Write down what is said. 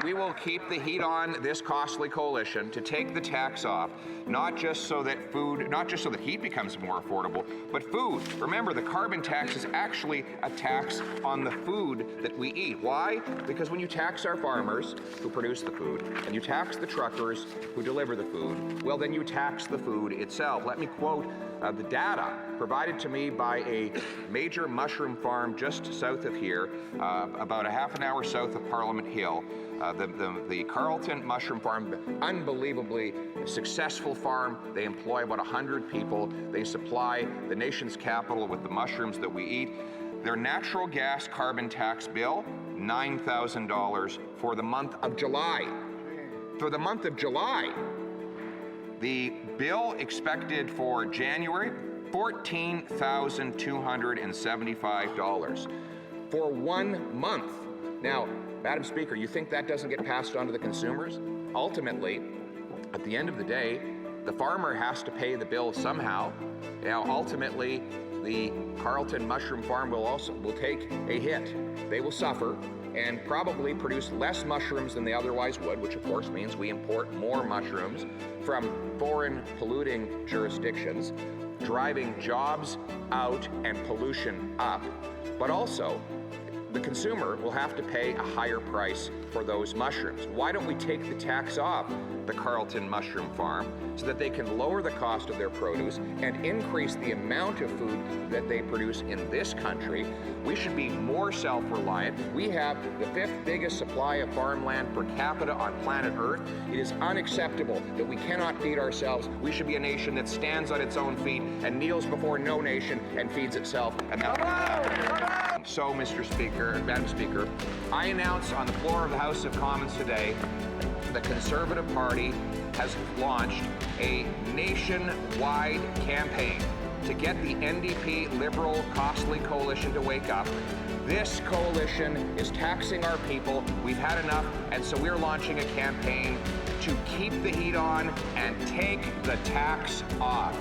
we will keep the heat on this costly coalition to take the tax off, not just so that heat becomes more affordable, but food. Remember, the carbon tax is actually a tax on the food that we eat. Why? Because when you tax our farmers who produce the food, and you tax the truckers who deliver the food, well, then you tax the food itself. Let me quote the data provided to me by a major mushroom farm just south of here, about a half an hour south of Parliament Hill. The Carleton Mushroom Farm, unbelievably successful farm. They employ about 100 people. They supply the nation's capital with the mushrooms that we eat. Their natural gas carbon tax bill, $9,000 for the month of July. For the month of July. The bill expected for January, $14,275 for 1 month. Now, Madam Speaker, you think that doesn't get passed on to the consumers? Ultimately, at the end of the day, the farmer has to pay the bill somehow. Now, ultimately, the Carleton Mushroom Farm will take a hit. They will suffer and probably produce less mushrooms than they otherwise would, which of course means we import more mushrooms from foreign polluting jurisdictions, driving jobs out and pollution up. But also, the consumer will have to pay a higher price for those mushrooms. Why don't we take the tax off the Carleton Mushroom Farm so that they can lower the cost of their produce and increase the amount of food that they produce in this country? We should be more self-reliant. We have the 5th biggest supply of farmland per capita on planet Earth. It is unacceptable that we cannot feed ourselves. We should be a nation that stands on its own feet and kneels before no nation and feeds itself. And so, Mr. Speaker, Madam Speaker, I announce on the floor of the House of Commons today, the Conservative Party has launched a nationwide campaign to get the NDP Liberal costly coalition to wake up. This coalition is taxing our people. We've had enough, and so we're launching a campaign to keep the heat on and take the tax off.